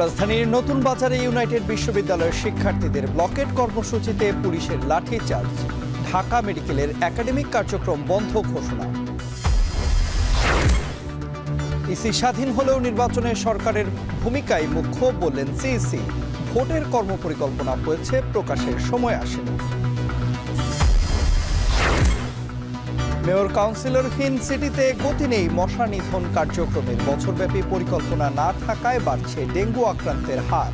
রাজধানীর নতুন বাজারে ইউনাইটেড বিশ্ববিদ্যালয়ের শিক্ষার্থীদের ব্লকেট কর্মসূচিতে পুলিশের লাঠিচার্জ। ঢাকা মেডিকেলের একাডেমিক কার্যক্রম বন্ধ ঘোষণা। ইসি স্বাধীন হলেও নির্বাচনে সরকারের ভূমিকাই মুখ্য বললেন সিইসি। ভোটের কর্মপরিকল্পনা হয়েছে, প্রকাশের সময় আসেনি। মেয়র কাউন্সিলরহীন সিটিতে গতি নেই মশা নিধন কার্যক্রমের। বছরব্যাপী পরিকল্পনা না থাকায় বাড়ছে ডেঙ্গু আক্রান্তের হার।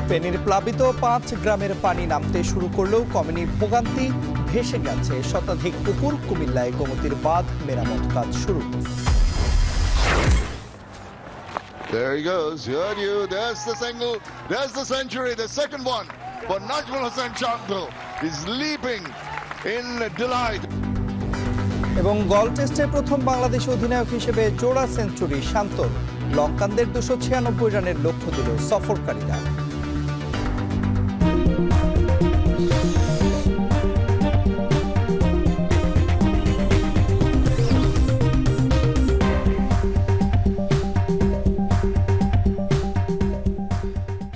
ফেনীর প্লাবিত 5 গ্রামের পানি নামতে শুরু করলেও কমেনি ভোগান্তি। ভেসে গেছে শতাধিক পুকুর। কুমিল্লায় গোমতীর বাঁধ মেরামত কাজ শুরু। There he goes. Heard you. There's the single. There's the century. The second one for Najmul Hossain Chandel. He's leaping in delight. এবং গল টেস্টে প্রথম বাংলাদেশ অধিনায়ক হিসেবে জোড়া সেঞ্চুরি শান্তর। লঙ্কানদের 296 রানের লক্ষ্য দিল সফরকারীরা।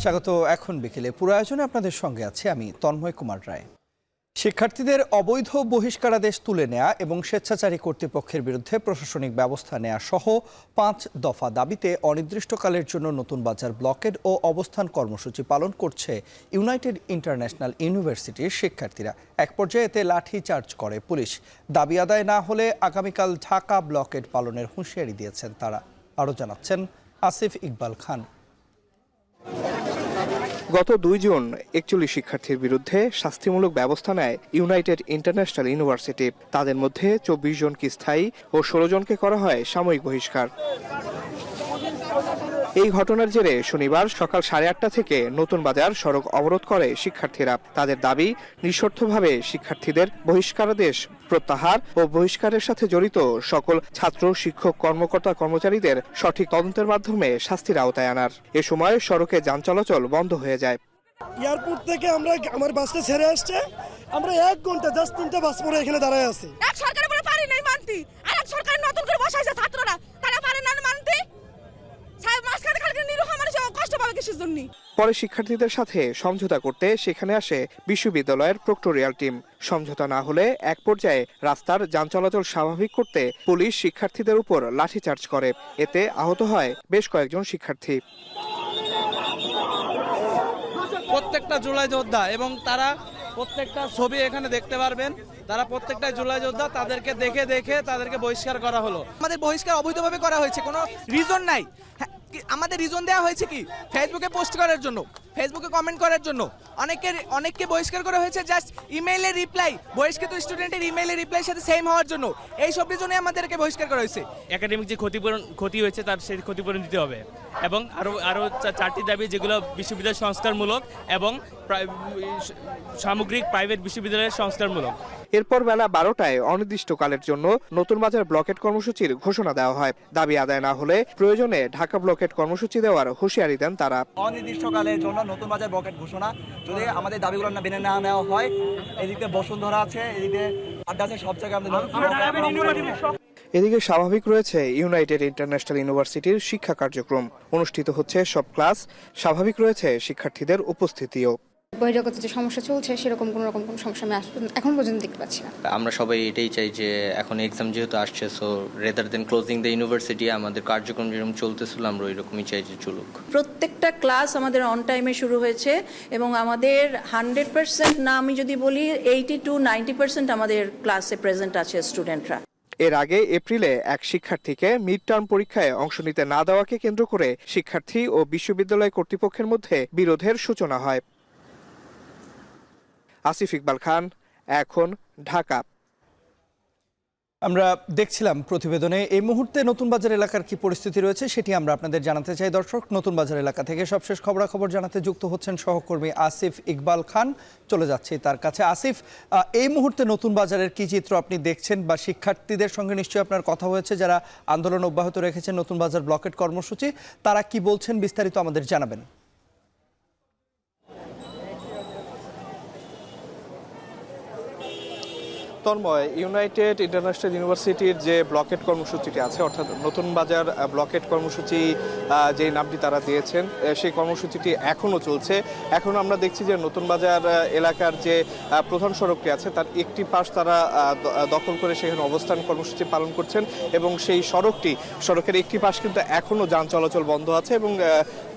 স্বাগত। এখন বিকেলে পুরো আয়োজনে আপনাদের সঙ্গে আছে আমি তন্ময় কুমার রায়। শিক্ষার্থীদের অবৈধ বহিষ্কারাদেশ তুলে নেওয়া এবং স্বেচ্ছাচারী কর্তৃপক্ষের বিরুদ্ধে প্রশাসনিক ব্যবস্থা নেওয়া সহ 5 দফা দাবিতে অনির্দিষ্টকালের জন্য নতুন বাজার ব্লকেড ও অবস্থান কর্মসূচি পালন করছে ইউনাইটেড ইন্টারন্যাশনাল ইউনিভার্সিটির শিক্ষার্থীরা। এক পর্যায়ে এতে লাঠিচার্জ করে পুলিশ। দাবি আদায় না হলে আগামীকাল ঢাকা ব্লকেড পালনের হুঁশিয়ারি দিয়েছেন তারা। আরও জানাচ্ছেন আসিফ ইকবাল খান। গত 2 জুন 41 শিক্ষার্থীর বিরুদ্ধে শাস্তিমূলক ব্যবস্থা নেয় ইউনাইটেড ইন্টারন্যাশনাল ইউনিভার্সিটি। তাদের মধ্যে 24 জনকে স্থায়ী ও 16 জনকে করা হয় সাময়িক বহিষ্কার। এই ঘটনার জেরে শনিবার সকাল 8:30 থেকে নতুন বাজার সড়ক অবরোধ করে শিক্ষার্থীরা। তাদের দাবি, নিঃশর্তভাবে শিক্ষার্থীদের বহিষ্কারাদেশ প্রত্যাহার ও বহিষ্কারের সাথে জড়িত সকল ছাত্র, শিক্ষক, কর্মকর্তা, কর্মচারীদের সঠিক তদন্তের মাধ্যমে শাস্তির আওতায় আনার। এ সময় সড়কে যান চলাচল বন্ধ হয়ে যায়। এয়ারপোর্ট থেকে আমার বাসটা ছেড়ে আসছে, আমরা 1 ঘন্টা 3টা বাস পরে এখানে দাঁড়ায় আছি। এক সরকারের বলে পারি নাই মানতি, আর এক সরকার নতুন করে বসাইছে ছাত্ররা, তারা পারে না মানতি। মাঝখানে খালি নিরীহ মানুষ কষ্ট পাবে কিসের জন্য? পরে শিক্ষার্থীদের সাথে সমঝোতা করতে সেখানে আসে বিশ্ববিদ্যালয়ের প্রক্টোরিয়াল টিম। সমঝোতা না হলে এক পর্যায়ে রাস্তার যান চলাচল স্বাভাবিক করতে পুলিশ শিক্ষার্থীদের উপর লাঠিচার্জ করে। এতে আহত হয় বেশ কয়েকজন শিক্ষার্থী। প্রত্যেকটা জুলাই যোদ্ধা এবং তারা প্রত্যেকটা ছবি এখানে দেখতে পারবেন, তারা প্রত্যেকটা জুলাই যোদ্ধা। তাদেরকে দেখে তাদেরকে বহিষ্কার করা হলো। আমাদের বহিষ্কার অবৈধভাবে করা হয়েছে, কোনো রিজন নাই। আমাদের রিজন দেওয়া হয়েছে কি ফেসবুকে পোস্ট করার জন্য, ফেসবুকে কমেন্ট করার জন্য। অনেককে বহিষ্কার করা হয়েছে জাস্ট ইমেইলের রিপ্লাই, বহিষ্কৃত স্টুডেন্টের ইমেইলের রিপ্লাইয়ের সাথে সেম হওয়ার জন্য। এই সব রিজনে আমাদেরকে বহিষ্কার করা হয়েছে। একাডেমিক যে ক্ষতি হয়েছে তার সেই ক্ষতিপূরণ দিতে হবে এবং আরও 4টি দাবি, যেগুলো বিশ্ববিদ্যালয় সংস্কারমূলক এবং সামগ্রিক প্রাইভেট বিশ্ববিদ্যালয়ের সংস্কারমূলক। এরপর বেলা 12টায় অনির্দিষ্টকালের জন্য নতুন বাজার ব্লকেট কর্মসূচির ঘোষণা দেওয়া হয়। দাবি আদায় না হলে প্রয়োজনে ঢাকা ব্লকেট কর্মসূচি দেওয়ার হুঁশিয়ারি দেন তারা। অনির্দিষ্টকালের জন্য নতুন বাজার ব্লকেট ঘোষণা, যদি আমাদের দাবিগুলো না মেনে না নেওয়া হয়, এদিকে বসুন্ধরা আছে, এদিকে আড্ডা আছে, সব জায়গায় আমাদের। এদিকে স্বাভাবিক রয়েছে ইউনাইটেড ইন্টারন্যাশনাল ইউনিভার্সিটির শিক্ষা কার্যক্রম। অনুষ্ঠিত হচ্ছে সব ক্লাস, স্বাভাবিক রয়েছে শিক্ষার্থীদের উপস্থিতিও। বহিরাগত যে সমস্যা চলছে সেরকম কোনো সমস্যা আমি এখন পর্যন্ত দেখতে পাচ্ছি না। আমরা সবাই এটাই চাই যে এখন এক্সাম যেহেতু আসছে, so rather than closing the university, আমাদের কার্যক্রম যেরকম চলতেছিল আমরা ওইরকমই চাই যে চলুক। প্রত্যেকটা ক্লাস আমাদের অন টাইমে শুরু হয়েছে এবং আমাদের 100% না, আমি যদি বলি 80 to 90% আমাদের ক্লাসে প্রেজেন্ট আছে স্টুডেন্টরা। এর আগে এপ্রিলে এক শিক্ষার্থীকে মিড টার্ম পরীক্ষায় অংশ নিতে না দেওয়াকে কেন্দ্র করে শিক্ষার্থী ও বিশ্ববিদ্যালয় কর্তৃপক্ষের মধ্যে বিরোধের সূচনা হয়। আসিফ ইকবাল খান, এখন, ঢাকা। আমরা দেখছিলাম প্রতিবেদনে এই মুহূর্তে নতুন বাজার এলাকার কি পরিস্থিতি রয়েছে সেটি আমরা আপনাদের জানাতে চাই। দর্শক, নতুন বাজার এলাকা থেকে সবশেষ খবরাখবর জানাতে যুক্ত হচ্ছেন সহকর্মী আসিফ ইকবাল খান। চলে যাচ্ছি তার কাছে। আসিফ, এই মুহূর্তে নতুন বাজারের কি চিত্র আপনি দেখছেন, বা শিক্ষার্থীদের সঙ্গে নিশ্চয়ই আপনার কথা হয়েছে যারা আন্দোলন অব্যাহত রেখেছেন নতুন বাজার ব্লকেট কর্মসূচি, তারা কি বলছেন বিস্তারিত আমাদের জানাবেন। তন্ময়, ইউনাইটেড ইন্টারন্যাশনাল ইউনিভার্সিটির যে ব্লকেট কর্মসূচিটি আছে, অর্থাৎ নতুন বাজার ব্লকেট কর্মসূচি যে নামটি তারা দিয়েছেন, সেই কর্মসূচিটি এখনও চলছে। এখন আমরা দেখছি যে নতুন বাজার এলাকার যে প্রধান সড়কটি আছে তার একটি পাশ তারা দখল করে সেখানে অবস্থান কর্মসূচি পালন করছেন এবং সেই সড়কের একটি পাশ কিন্তু এখনও যান চলাচল বন্ধ আছে এবং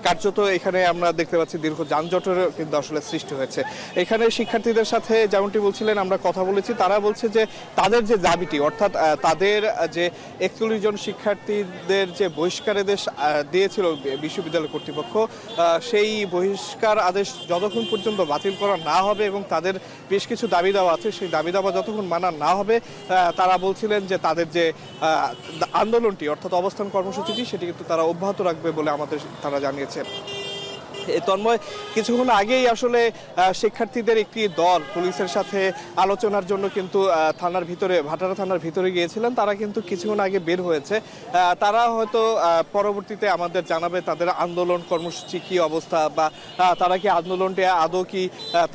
কার্যত এখানে আমরা দেখতে পাচ্ছি দীর্ঘ যানজটের কিন্তু আসলে সৃষ্টি হয়েছে। এখানে শিক্ষার্থীদের সাথে যেমনটি বলছিলেন আমরা কথা বলেছি, তারা বলছে যে তাদের যে দাবিটি, অর্থাৎ তাদের যে 41 জন শিক্ষার্থীদের যে বহিষ্কারাদেশ দিয়েছিল বিশ্ববিদ্যালয় কর্তৃপক্ষ, সেই বহিষ্কার আদেশ যতক্ষণ পর্যন্ত বাতিল করা না হবে এবং তাদের বেশ কিছু দাবি দাওয়া আছে, সেই দাবি দাওয়া যতক্ষণ মানা না হবে তারা বলছিলেন যে তাদের যে আন্দোলনটি অর্থাৎ অবস্থান কর্মসূচিটি সেটি কিন্তু তারা অব্যাহত রাখবে বলে আমাদের তারা জানিয়েছে। তন্ময়, কিছুক্ষণ আগেই আসলে শিক্ষার্থীদের একটি দল পুলিশের সাথে আলোচনার জন্য কিন্তু ভাটারা থানার ভিতরে গিয়েছিলেন। তারা কিন্তু কিছুক্ষণ আগে বের হয়েছে। তারা হয়তো পরবর্তীতে আমাদের জানাবে তাদের আন্দোলন কর্মসূচি কি অবস্থা, বা তারা কি আন্দোলনটি আদৌ কি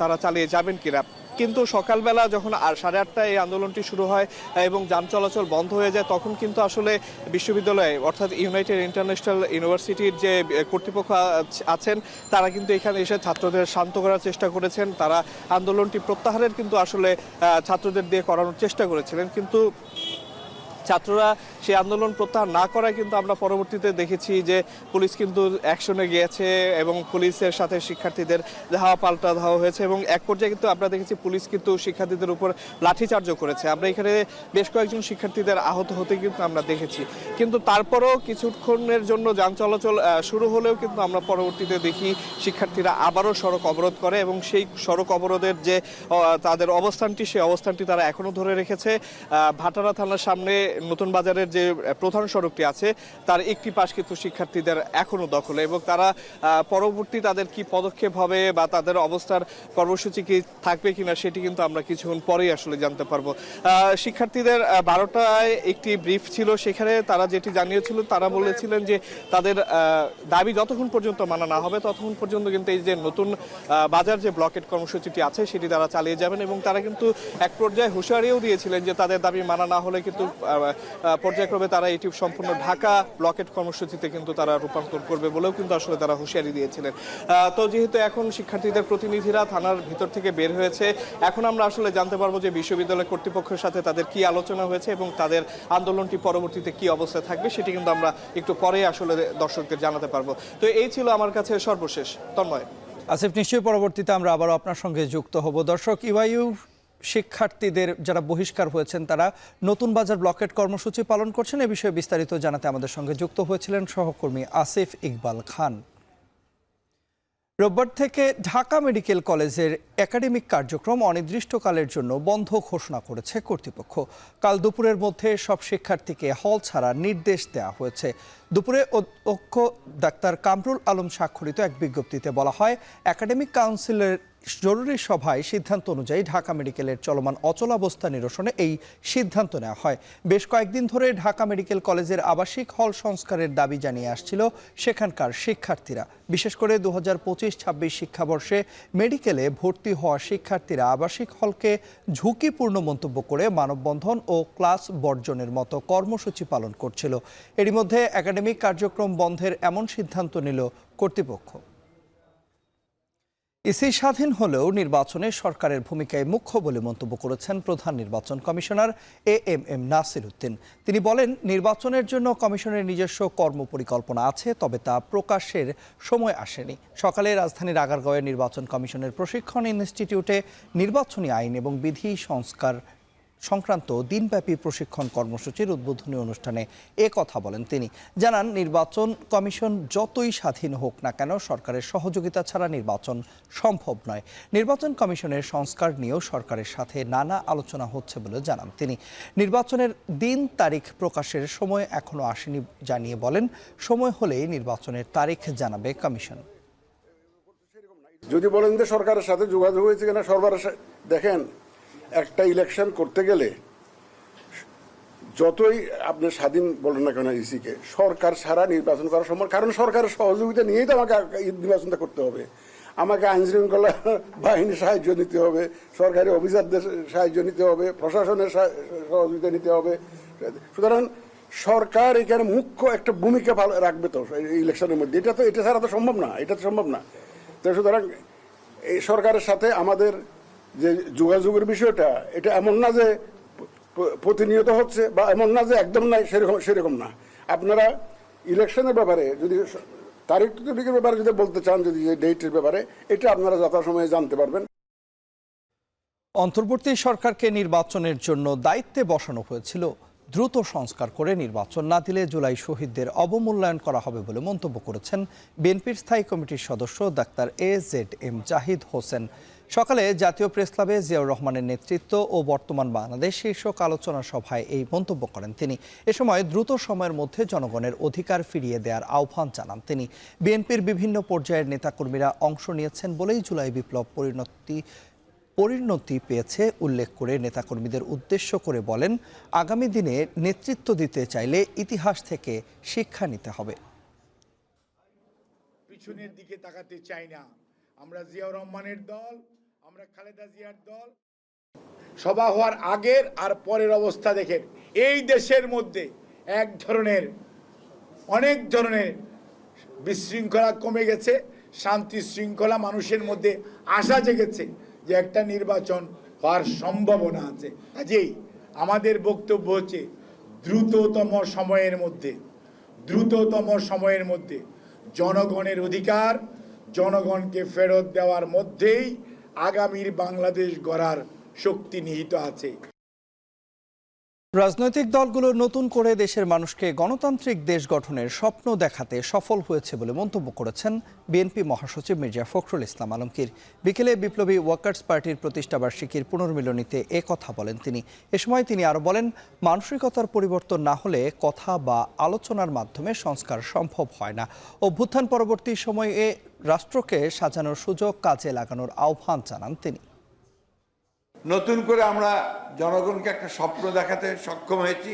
তারা চালিয়ে যাবেন কিনা। কিন্তু সকালবেলা যখন 8:30টায় এই আন্দোলনটি শুরু হয় এবং যান চলাচল বন্ধ হয়ে যায়, তখন কিন্তু আসলে বিশ্ববিদ্যালয়ে অর্থাৎ ইউনাইটেড ইন্টারন্যাশনাল ইউনিভার্সিটির যে কর্তৃপক্ষ আছেন তারা কিন্তু এখানে এসে ছাত্রদের শান্ত করার চেষ্টা করেছেন। তারা আন্দোলনটি প্রত্যাহারের কিন্তু আসলে ছাত্রদের দিয়ে করানোর চেষ্টা করেছিলেন, কিন্তু ছাত্ররা সেই আন্দোলন প্রত্যাহার না করায় কিন্তু আমরা পরবর্তীতে দেখেছি যে পুলিশ কিন্তু অ্যাকশনে গিয়েছে এবং পুলিশের সাথে শিক্ষার্থীদের ধাওয়া পাল্টা ধাওয়া হয়েছে এবং এক পর্যায়ে কিন্তু আমরা দেখেছি পুলিশ কিন্তু শিক্ষার্থীদের উপর লাঠিচার্জও করেছে। আমরা এখানে বেশ কয়েকজন শিক্ষার্থীদের আহত হতে কিন্তু আমরা দেখেছি, কিন্তু তারপরেও কিছুক্ষণের জন্য যান চলাচল শুরু হলেও কিন্তু আমরা পরবর্তীতে দেখি শিক্ষার্থীরা আবারও সড়ক অবরোধ করে এবং সেই সড়ক অবরোধের যে তাদের অবস্থানটি, সেই অবস্থানটি তারা এখনও ধরে রেখেছে। ভাটারা থানার সামনে নতুন বাজারের যে প্রধান সড়কটি আছে তার একটি পাশ কিন্তু শিক্ষার্থীদের এখনো দখলে এবং তারা পরবর্তী তাদের কি পদক্ষেপ হবে বা তাদের অবস্থার কর্মসূচি কি থাকবে কিনা সেটি কিন্তু আমরা কিছুক্ষণ পরেই আসলে জানতে পারবো। শিক্ষার্থীদের 12টায় একটি ব্রিফ ছিল, সেখানে তারা যেটি জানিয়েছিল তারা বলেছিলেন যে তাদের দাবি যতক্ষণ পর্যন্ত মানা না হবে ততক্ষণ পর্যন্ত কিন্তু এই যে নতুন বাজার যে ব্লকেট কর্মসূচিটি আছে সেটি তারা চালিয়ে যাবেন এবং তারা কিন্তু এক পর্যায়ে হুঁশিয়ারিও দিয়েছিলেন যে তাদের দাবি মানা না হলে কিন্তু পর্যায়ক্রমে তারা এটি সম্পূর্ণ ঢাকা ব্লকেট কর্মসূচিতে কিন্তু তারা রূপান্তর করবে বলেও কিন্তু আসলে তারা হুঁশিয়ারি দিয়েছিলেন। তো যেহেতু এখন শিক্ষার্থীদের প্রতিনিধিরা থানার ভিতর থেকে বের হয়েছে, এখন আমরা আসলে জানতে পারবো যে বিশ্ববিদ্যালয় কর্তৃপক্ষের সাথে তাদের কি আলোচনা হয়েছে এবং তাদের আন্দোলনটি পরবর্তীতে কি অবস্থায় থাকবে সেটি কিন্তু আমরা একটু পরে আসলে দর্শকদের জানাতে পারবো। তো এই ছিল আমার কাছে সর্বশেষ। তন্ময়। আসিফ, নিশ্চয়ই পরবর্তীতে আমরা আবারও আপনার সঙ্গে যুক্ত হব। দর্শক, ইউআইইউ শিক্ষার্থীদের যারা বহিষ্কার হয়েছেন তারা নতুন বাজার ব্লকেট কর্মসূচি পালন করছেন, এ বিষয়ে বিস্তারিত জানাতে আমাদের সঙ্গে যুক্ত হয়েছিলেন সহকর্মী আসিফ ইকবাল খান। রোববার থেকে ঢাকা মেডিকেল কলেজের একাডেমিক কার্যক্রম অনির্দিষ্টকালের জন্য বন্ধ ঘোষণা করেছে কর্তৃপক্ষ। কাল দুপুরের মধ্যে সব শিক্ষার্থীকে হল ছাড়ার নির্দেশ দেওয়া হয়েছে। দুপুরে অধ্যক্ষ ডাক্তার কামরুল আলম স্বাক্ষরিত এক বিজ্ঞপ্তিতে বলা হয়, একাডেমিক কাউন্সিলের জরুরি সভায় সিদ্ধান্ত অনুযায়ী ঢাকা মেডিকেলের চলমান অচলাবস্থা নিরসনে এই সিদ্ধান্ত নেওয়া হয়। বেশ কয়েকদিন ধরে ঢাকা মেডিকেল কলেজের আবাসিক হল সংস্কারের দাবি জানিয়ে আসছিল সেখানকার শিক্ষার্থীরা। বিশেষ করে 2025-26 শিক্ষাবর্ষে মেডিকেলে ভর্তি হওয়া শিক্ষার্থীরা আবাসিক হলকে ঝুঁকিপূর্ণ মন্তব্য করে মানববন্ধন ও ক্লাস বর্জনের মতো কর্মসূচি পালন করছিল। এরই মধ্যে একাডেমিক কার্যক্রম বন্ধের এমন সিদ্ধান্ত নিল কর্তৃপক্ষ। ইসি স্বাধীন হলেও নির্বাচনে সরকারের ভূমিকায় মুখ্য বলে মন্তব্য করেছেন প্রধান নির্বাচন কমিশনার এএমএম নাসির উদ্দিন। তিনি বলেন, নির্বাচনের জন্য কমিশনের নিজস্ব কর্মপরিকল্পনা আছে, তবে তা প্রকাশের সময় আসেনি। সকালে রাজধানীর আগারগাঁওয়ের নির্বাচন কমিশনের প্রশিক্ষণ ইনস্টিটিউটে নির্বাচনী আইন এবং বিধি সংস্কার সংক্রান্ত দিনব্যাপী প্রশিক্ষণ কর্মসূচির উদ্বোধনী অনুষ্ঠানে এ কথা বলেন তিনি। জানান, নির্বাচন কমিশন যতই স্বাধীন হোক না কেন সরকারের সহযোগিতা ছাড়া নির্বাচন সম্ভব নয়। নির্বাচন কমিশনের সংস্কার নিয়েও সরকারের সাথে নানা আলোচনা হচ্ছে বলে জানান তিনি। নির্বাচনের দিন তারিখ প্রকাশের সময় এখনো আসেনি জানিয়ে বলেন, সময় হলেই নির্বাচনের তারিখ জানাবে কমিশন। যদি বলেন যে সরকারের সাথে যোগাযোগ হয়েছে কিনা, সরকারের দেখেন, একটা ইলেকশন করতে গেলে যতই আপনি স্বাধীন বলেন না কেন ইসিকে, সরকার ছাড়া নির্বাচন করা সম্ভব, কারণ সরকারের সহযোগিতা নিয়েই তো আমাকে নির্বাচনটা করতে হবে। আমাকে আইন শৃঙ্খলা বাহিনীর সাহায্য নিতে হবে, সরকারি অফিসারদের সাহায্য নিতে হবে, প্রশাসনের সহযোগিতা নিতে হবে। সুতরাং সরকার এখানে মুখ্য একটা ভূমিকা রাখবে তো ইলেকশনের মধ্যে। এটা ছাড়া তো সম্ভব না, এটা তো সম্ভব না। তো সুতরাং এই সরকারের সাথে আমাদের যে যোগাযোগের বিষয়টা, এটা এমন না যে প্রতিনিয়ত হচ্ছে বা এমন না যে একদম নাই, সেরকম না। আপনারা ইলেকশনের ব্যাপারে যদি তারিখের ব্যাপারে যদি বলতে চান, যদি ডেটের ব্যাপারে, এটা আপনারা যথাসময়ে জানতে পারবেন। অন্তর্বর্তী সরকারকে নির্বাচনের জন্য দায়িত্বে বসানো হয়েছিল। দ্রুত সংস্কার করে নির্বাচন না দিলে জুলাই শহীদদের অবমূল্যায়ন করা হবে বলে মন্তব্য করেছেন বিএনপির স্থায়ী কমিটির সদস্য ডাক্তার AZM জাহিদ হোসেন। সকালে জাতীয় প্রেস ক্লাবে জিয়াউর রহমানের নেতৃত্ব ও বর্তমান বাংলাদেশ শীর্ষক আলোচনা সভায় এই মন্তব্য করেন তিনি। এ সময় দ্রুত সময়ের মধ্যে জনগণের অধিকার ফিরিয়ে দেওয়ার আহ্বান জানান তিনি। বিএনপির বিভিন্ন পর্যায়ের নেতাকর্মীরা অংশ নিয়েছেন বলেই জুলাই বিপ্লব পরিণতি পেয়েছে উল্লেখ করে নেতাকর্মীদের উদ্দেশ্য করে বলেন, আগামী দিনে নেতৃত্ব দিতে চাইলে ইতিহাস থেকে শিক্ষা নিতে হবে। পিছনের দিকে তাকাতে চাই না। আমরা জিয়াউর রহমানের দল, আমরা খালেদা জিয়ার দল। সভা হওয়ার আগের আর পরের অবস্থা দেখেন, এই দেশের মধ্যে অনেক ধরনের বিশৃঙ্খলা কমে গেছে, শান্তি শৃঙ্খলা মানুষের মধ্যে আশা জেগেছে যে একটা নির্বাচন হওয়ার সম্ভাবনা আছে। কাজেই আমাদের বক্তব্য হচ্ছে দ্রুততম সময়ের মধ্যে জনগণের অধিকার জনগণকে ফেরত দেওয়ার মধ্যেই আগামীর বাংলাদেশ গড়ার শক্তি নিহিত আছে। রাজনৈতিক দলগুলো নতুন করে দেশের মানুষকে গণতান্ত্রিক দেশ গঠনের স্বপ্ন দেখাতে সফল হয়েছে বলে মন্তব্য করেছেন বিএনপি মহাসচিব মির্জা ফখরুল ইসলাম আলমগীর। বিকেলে বিপ্লবী ওয়ার্কার্স পার্টির প্রতিষ্ঠাবার্ষিকীর পুনর্মিলনীতে এ কথা বলেন তিনি। এ সময় তিনি আরও বলেন, মানসিকতার পরিবর্তন না হলে কথা বা আলোচনার মাধ্যমে সংস্কার সম্ভব হয় না। অভ্যুত্থান পরবর্তী সময়ে রাষ্ট্রকে সাজানোর সুযোগ কাজে লাগানোর আহ্বান জানান তিনি। নতুন করে আমরা জনগণকে একটা স্বপ্ন দেখাতে সক্ষম হয়েছি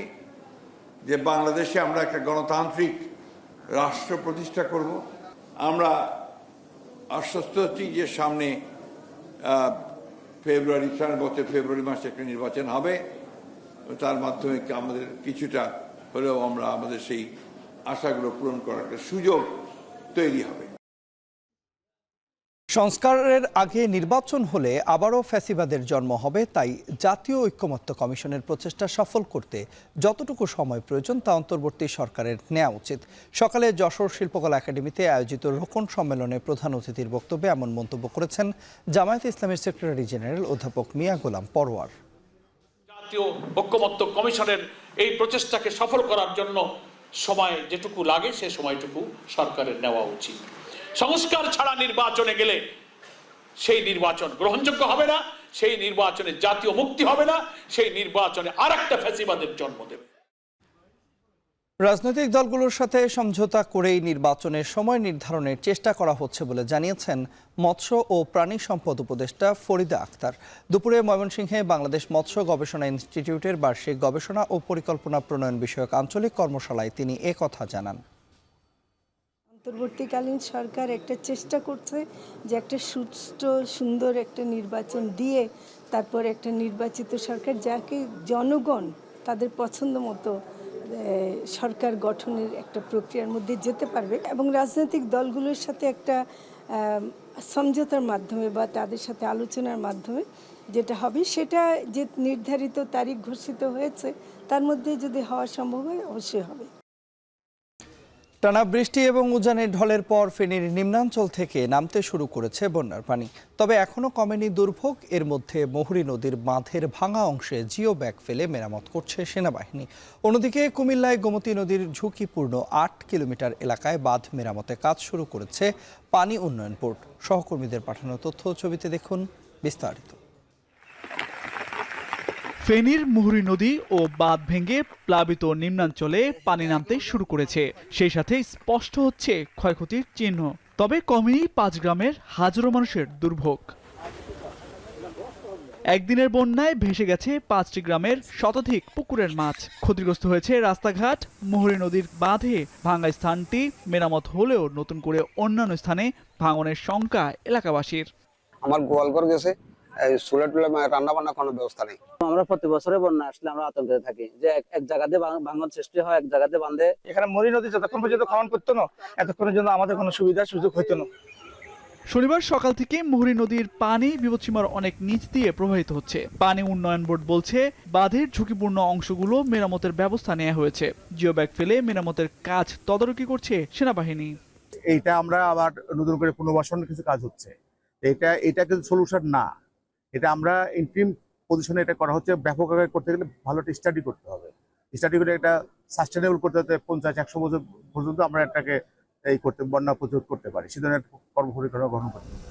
যে বাংলাদেশে আমরা একটা গণতান্ত্রিক রাষ্ট্র প্রতিষ্ঠা করব। আমরা আশ্বস্ত হচ্ছি যে সামনে ফেব্রুয়ারি মাসে একটা নির্বাচন হবে। তার মাধ্যমে আমাদের কিছুটা হলেও আমরা আমাদের সেই আশাগুলো পূরণ করার একটা সুযোগ তৈরি হবে। সংস্কারের আগে নির্বাচন হলে আবারও ফ্যাসিবাদের জন্ম হবে, তাই জাতীয় ঐক্যমত্য কমিশনের প্রচেষ্টা সফল করতে যতটুকু সময় প্রয়োজন তা অন্তর্বর্তী সরকারের নেওয়া উচিত। সকালে যশোর শিল্পকলা একাডেমিতে আয়োজিত রোকন সম্মেলনে প্রধান অতিথির বক্তব্যে এমন মন্তব্য করেছেন জামায়াতে ইসলামীর সেক্রেটারি জেনারেল অধ্যাপক মিয়া গোলাম পরোয়ার। জাতীয় ঐক্যমত্য কমিশনের এই প্রচেষ্টাকে সফল করার জন্য সময় যেটুকু লাগে সে সময়টুকু সরকারের নেওয়া উচিত। সংস্কার ছাড়া নির্বাচনে গেলে সেই নির্বাচন গ্রহণযোগ্য হবে না, সেই নির্বাচনে জাতীয় মুক্তি হবে না, সেই নির্বাচনে আরেকটা ফ্যাসিবাদের জন্ম দেবে। রাজনৈতিক দলগুলোর সাথে সমঝোতা করেই নির্বাচনের সময় নির্ধারণের চেষ্টা করা হচ্ছে বলে জানিয়েছেন মৎস্য ও প্রাণী সম্পদ উপদেষ্টা ফরিদা আক্তার। দুপুরে ময়মনসিংহে বাংলাদেশ মৎস্য গবেষণা ইনস্টিটিউটের বার্ষিক গবেষণা ও পরিকল্পনা প্রণয়ন বিষয়ক আঞ্চলিক কর্মশালায় তিনি এ কথা জানান। অন্তর্বর্তীকালীন সরকার একটা চেষ্টা করছে যে একটা সুষ্ঠু সুন্দর একটা নির্বাচন দিয়ে তারপর একটা নির্বাচিত সরকার যাকে জনগণ তাদের পছন্দ মতো সরকার গঠনের একটা প্রক্রিয়ার মধ্যে যেতে পারবে এবং রাজনৈতিক দলগুলোর সাথে একটা সমঝোতার মাধ্যমে বা তাদের সাথে আলোচনার মাধ্যমে যেটা হবে সেটা যে নির্ধারিত তারিখ ঘোষিত হয়েছে তার মধ্যে যদি হওয়া সম্ভব হয় অবশ্যই হবে। টানা বৃষ্টি এবং উজানের ঢলের পর ফেনীর নিম্নাঞ্চল থেকে নামতে শুরু করেছে বন্যার পানি, তবে এখনও কমেনি দুর্ভোগ। এর মধ্যে মহুরী নদীর বাঁধের ভাঙা অংশে জিও ব্যাগ ফেলে মেরামত করছে সেনাবাহিনী। অন্যদিকে কুমিল্লায় গোমতী নদীর ঝুঁকিপূর্ণ 8 কিলোমিটার এলাকায় বাঁধ মেরামতে কাজ শুরু করেছে পানি উন্নয়ন বোর্ড। সহকর্মীদের পাঠানো তথ্য ছবিতে দেখুন বিস্তারিত। ফেনীর মুহুরী নদী ও বাঁধ ভেঙে প্লাবিত নিম্নাঞ্চলে পানি নামতে শুরু করেছে, সেই সাথে স্পষ্ট হচ্ছে ক্ষয়ক্ষতির চিহ্ন। তবে কমেনি 5 গ্রামের হাজারো মানুষের দুর্ভোগ। একদিনের বন্যায় ভেসে গেছে 5টি গ্রামের শতাধিক পুকুরের মাছ। ক্ষতিগ্রস্ত হয়েছে রাস্তাঘাট। মুহুরী নদীর বাঁধে ভাঙা স্থানটি মেরামত হলেও নতুন করে অন্যান্য স্থানে ভাঙনের শঙ্কা এলাকাবাসীর। আমার গোয়ালঘর গেছে, এই চুলা টুলা রান্না বান্না কোনো ব্যবস্থা নেই। আমরা প্রতি বছরে বন্যা আসলে আমরা আতঙ্কে থাকি যে এক জায়গাতে ভাঙন সৃষ্টি হয়, এক জায়গাতে বাঁধে। এখানে মুহুরী নদী যতক্ষণ পর্যন্ত খনন করতো না, এতক্ষণের জন্য আমাদের কোনো সুবিধা সুযোগ হইতো না। শনিবার সকাল থেকে মুহুরী নদীর পানি বিপদসীমার অনেক নিচ দিয়ে প্রবাহিত হচ্ছে। পানি উন্নয়ন বোর্ড বলছে বাঁধের ঝুঁকিপূর্ণ অংশগুলো মেরামতের ব্যবস্থা নেওয়া হয়েছে। জিও ব্যাগ ফেলে মেরামতের কাজ তদারকি করছে সেনাবাহিনী। এইটা আমরা আবার নতুন করে পুনর্বাসনের কিছু কাজ হচ্ছে। এটা কিন্তু সলিউশন না, এটা আমরা ইন্টিম পজিশনে এটা করা হচ্ছে। ব্যাপক আকারে করতে গেলে ভালো একটা স্টাডি করতে হবে। স্টাডি করে এটা সাস্টেনেবল করতে হতে 50-100 বছর পর্যন্ত আমরা এটাকে বন্যা প্রতিরোধ করতে পারি, সে ধরনের কর্মপরিকল্পনা গ্রহণ করতে পারি।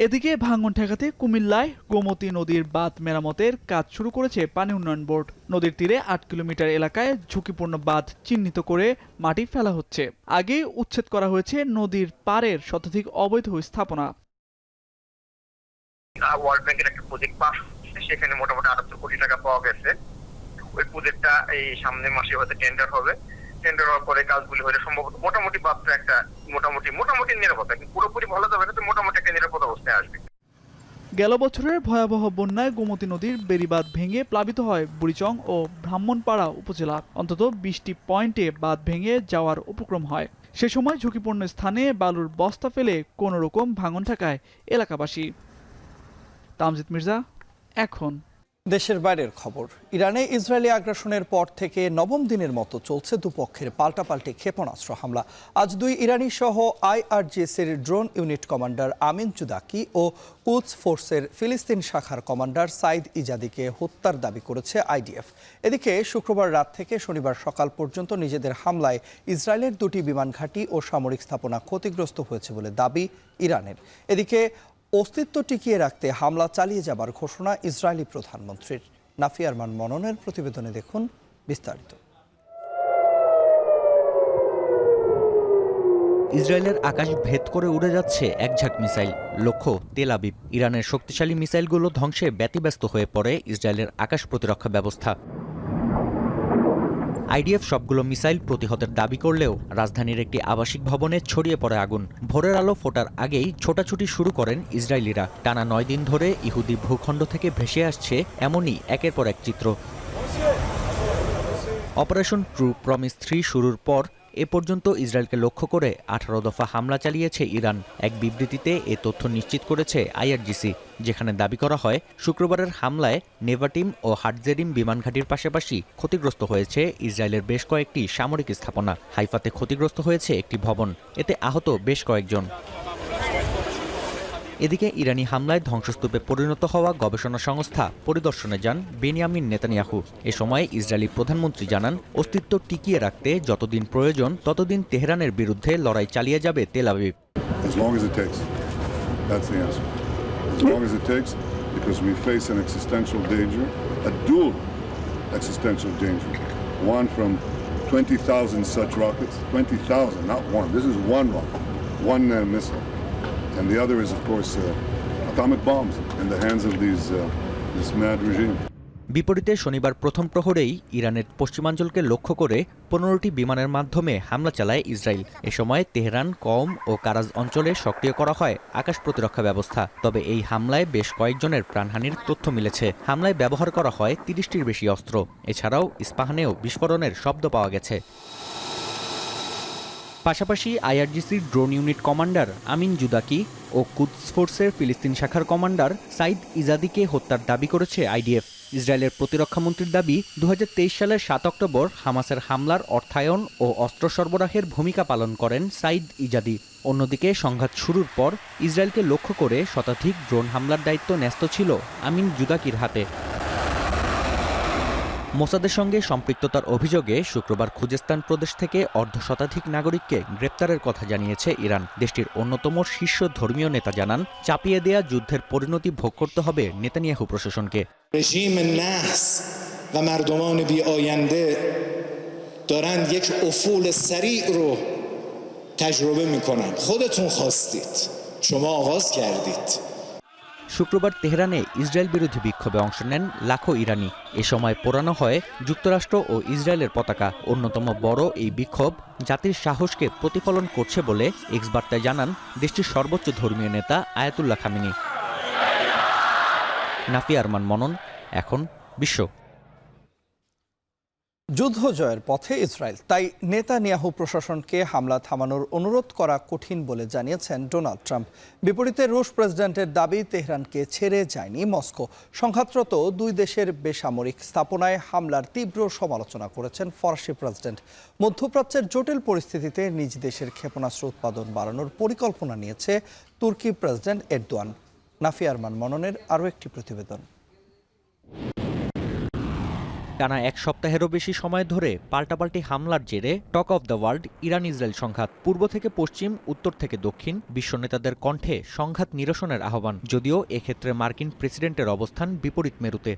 এদিকে ভাঙন ঠেকাতে কুমিল্লায় গোমতী নদীর বাঁধ মেরামতের কাজ শুরু করেছে পানি উন্নয়ন বোর্ড। নদীর তীরে 8 কিলোমিটার এলাকায় ঝুঁকিপূর্ণ বাঁধ চিহ্নিত করে মাটি ফেলা হচ্ছে। আগেই উচ্ছেদ করা হয়েছে নদীর পাড়ের শতাধিক অবৈধ স্থাপনা। ওয়ার্ল্ড ব্যাংকের একটা প্রজেক্ট পাস হচ্ছে, সেখানে মোটামুটি 78 কোটি টাকা পাওয়া গেছে। ওই প্রজেক্টটা এই সামনের মাসে হয়তো টেন্ডার হবে। টেন্ডার হওয়ার পরে কাজগুলি হলে সম্ভবত মোটামুটি বাদটা একটা মোটামুটি নিরাপত্তা, কিন্তু পুরোপুরি ভালো যাবে না, তো মোটামুটি একটা নিরাপদ অবস্থায় আসবে। গেল বছরের ভয়াবহ বন্যায় গোমতী নদীর বেড়িবাঁধ ভেঙে প্লাবিত হয় বুড়িচং ও ব্রাহ্মণপাড়া উপজেলা। অন্তত 20টি পয়েন্টে বাঁধ ভেঙে যাওয়ার উপক্রম হয়। সে সময় ঝুঁকিপূর্ণ স্থানে বালুর বস্তা ফেলে কোনো রকম ভাঙন ঠেকায় এলাকাবাসী। তামজিদ মির্জা, এখন। দেশের বাইরের খবর। ইরানে ইসরায়েলি আগ্রাসনের পর থেকে নবম দিনের মতো চলছে দুপক্ষের পাল্টাপাল্টি ক্ষেপণাস্ত্র হামলা। আজ 2 ইরানি সহ IRGC-র ড্রোন ইউনিট কমান্ডার আমিন জুদাকি ও কুদস ফোর্সের ফিলিস্তিন শাখার কমান্ডার সাইদ ইজাদিকে হত্যার দাবি করেছে IDF। এদিকে শুক্রবার রাত থেকে শনিবার সকাল পর্যন্ত নিজেদের হামলায় ইসরায়েলের 2টি বিমান ঘাঁটি ও সামরিক স্থাপনা ক্ষতিগ্রস্ত হয়েছে বলে দাবি ইরানের। এদিকে অস্তিত্ব টিকিয়ে রাখতে হামলা চালিয়ে যাবার ঘোষণা ইসরায়েলি প্রধানমন্ত্রীর। নাফি আরমান মননের প্রতিবেদনে দেখুন বিস্তারিত। ইসরায়েলের আকাশ ভেদ করে উড়ে যাচ্ছে এক ঝাঁক মিসাইল, লক্ষ্য তেল আবিব। ইরানের শক্তিশালী মিসাইলগুলো ধ্বংসে ব্যতিব্যস্ত হয়ে পড়ে ইসরায়েলের আকাশ প্রতিরক্ষা ব্যবস্থা। IDF সবগুলো মিসাইল প্রতিহতের দাবি করলেও রাজধানীর একটি আবাসিক ভবনে ছড়িয়ে পড়ে আগুন। ভোরের আলো ফোটার আগেই ছোটাছুটি শুরু করেন ইসরায়েলিরা। টানা 9 দিন ধরে ইহুদি ভূখণ্ড থেকে ভেসে আসছে এমনই একের পর এক চিত্র। অপারেশন ট্রু প্রমিস 3 শুরুর পর এ পর্যন্ত ইসরায়েলকে লক্ষ্য করে 18 দফা হামলা চালিয়েছে ইরান। এক বিবৃতিতে এ তথ্য নিশ্চিত করেছে IRGC, যেখানে দাবি করা হয় শুক্রবারের হামলায় নেভাটিম ও হাটজেরিম বিমান ঘাঁটির পাশাপাশি ক্ষতিগ্রস্ত হয়েছে ইসরায়েলের বেশ কয়েকটি সামরিক স্থাপনা। হাইফাতে ক্ষতিগ্রস্ত হয়েছে একটি ভবন, এতে আহত বেশ কয়েকজন। এদিকে ইরানি হামলায় ধ্বংসস্তূপে পরিণত হওয়া গবেষণা সংস্থা পরিদর্শনে যান বেনিয়ামিন নেতানিয়াহু। এ সময় ইসরায়েলি প্রধানমন্ত্রী জানান, অস্তিত্ব টিকিয়ে রাখতে যতদিন প্রয়োজন ততদিন তেহরানের বিরুদ্ধে লড়াই চালিয়ে যাবে Tel Aviv. One from 20,000 such rockets, 20,000, not one. This is one rocket, one missile. And the other is, of course, atomic bombs in the hands of this mad regime. বিপরীতে শনিবার প্রথম প্রহরেই ইরানের পশ্চিমাঞ্চলকে লক্ষ্য করে 15টি বিমানের মাধ্যমে হামলা চালায় ইসরায়েল। এ সময় তেহরান, কওম ও কারাজ অঞ্চলে সক্রিয় করা হয় আকাশ প্রতিরক্ষা ব্যবস্থা। তবে এই হামলায় বেশ কয়েকজনের প্রাণহানির তথ্য মিলেছে। হামলায় ব্যবহার করা হয় 30টির বেশি অস্ত্র। এছাড়াও ইস্পাহানেও বিস্ফোরণের শব্দ পাওয়া গেছে। পাশাপাশি IRGC-র ড্রোন ইউনিট কমান্ডার আমিন জুদাকি ও কুদস ফোর্সের ফিলিস্তিন শাখার কমান্ডার সাইদ ইজাদিকে হত্যার দাবি করেছে IDF। ইসরায়েলের প্রতিরক্ষামন্ত্রীর দাবি, 2023 সালের 7 অক্টোবর হামাসের হামলার অর্থায়ন ও অস্ত্র সরবরাহের ভূমিকা পালন করেন সাইদ ইজাদি। অন্যদিকে সংঘাত শুরুর পর ইসরায়েলকে লক্ষ্য করে শতাধিক ড্রোন হামলার দায়িত্ব ন্যস্ত ছিল আমিন জুদাকির হাতে। মোসাদের সঙ্গে সম্পৃক্ততার অভিযোগে শুক্রবার খুজেস্তান প্রদেশ থেকে অর্ধশতাধিক নাগরিককে গ্রেপ্তারের কথা জানিয়েছে ইরান। দেশটির অন্যতম শীর্ষ ধর্মীয় নেতা জানান, চাপিয়ে দেয়া যুদ্ধের পরিণতি ভোগ করতে হবে নেতানিয়াহু প্রশাসনকে। রেজিম নাহস و مردمان بی آینده دارند یک افول سریع رو تجربه میکنن. خودتون خواستید، شما آغاز کردید. শুক্রবার তেহরানে ইসরায়েল বিরোধী বিক্ষোভে অংশ নেন লাখো ইরানি। এ সময় পোড়ানো হয় যুক্তরাষ্ট্র ও ইসরায়েলের পতাকা। অন্যতম বড় এই বিক্ষোভ জাতির সাহসকে প্রতিফলন করছে বলে এক্স বার্তায় জানান দেশটির সর্বোচ্চ ধর্মীয় নেতা আয়াতুল্লাহ খামেনি। নাফিয়া আরমান মনন, এখন বিশ্ব। যুদ্ধ জয়ের পথে ইসরায়েল, তাই নেতানিয়াহু প্রশাসনকে হামলা থামানোর অনুরোধ করা কঠিন বলে জানিয়েছেন ডোনাল্ড ট্রাম্প। বিপরীতে রুশ প্রেসিডেন্টের দাবি, তেহরানকে ছেড়ে যায়নি মস্কো। সংঘাতরত দুই দেশের বেসামরিক স্থাপনায় হামলার তীব্র সমালোচনা করেছেন ফরাসি প্রেসিডেন্ট। মধ্যপ্রাচ্যের জটিল পরিস্থিতিতে নিজ দেশের ক্ষেপণাস্ত্র উৎপাদন বাড়ানোর পরিকল্পনা নিয়েছে তুর্কি প্রেসিডেন্ট এরদোয়ান। নাফিয়া আরমান মননের আরও একটি প্রতিবেদন। টানা এক সপ্তাহেরও বেশি সময় ধরে পাল্টাপাল্টি হামলার জেরে talk of the world Iran Israel সংঘাত। পূর্ব থেকে পশ্চিম, উত্তর থেকে দক্ষিণ বিশ্ব নেতাদের কণ্ঠে সংঘাত নিরসনের আহ্বান, যদিও এক্ষেত্রে মার্কিন প্রেসিডেন্টের অবস্থান বিপরীত মেরুতে।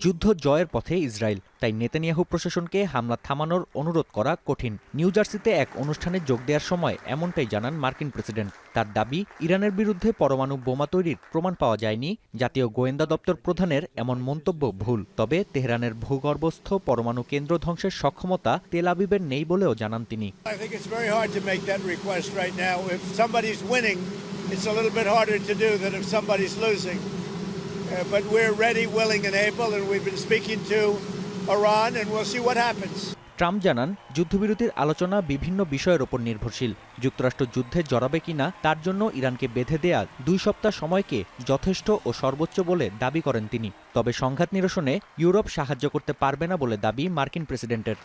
যুদ্ধ জয়ের পথে ইসরায়েল, তাই নেতানিয়াহু প্রশাসনকে হামলা থামানোর অনুরোধ করা কঠিন। নিউ জার্সিতে এক অনুষ্ঠানে যোগ দেওয়ার সময় এমনটাই জানান মার্কিন প্রেসিডেন্ট। তার দাবি, ইরানের বিরুদ্ধে পরমাণু বোমা তৈরির প্রমাণ পাওয়া যায়নি। জাতীয় গোয়েন্দা দপ্তর প্রধানের এমন মন্তব্য ভুল। তবে তেহরানের ভূগর্ভস্থ পরমাণু কেন্দ্র ধ্বংসের সক্ষমতা তেল আবিবের নেই বলেও জানান তিনি। But we're ready, willing and able, and we've been speaking to Iran, and we'll see what happens. Trump জানান, যুদ্ধবিরতির আলোচনা বিভিন্ন বিষয়ের উপর নির্ভরশীল। যুক্তরাষ্ট্র যুদ্ধে জড়াবে কিনা তার জন্য ইরানকে বেঁধে দেয়া 2 সপ্তাহ সময়কে যথেষ্ট ও সর্বোচ্চ বলে দাবি করেন তিনি। তবে সংঘাত নিরসনে ইউরোপ সাহায্য করতে পারবে না বলে দাবি মার্কিন প্রেসিডেন্টের।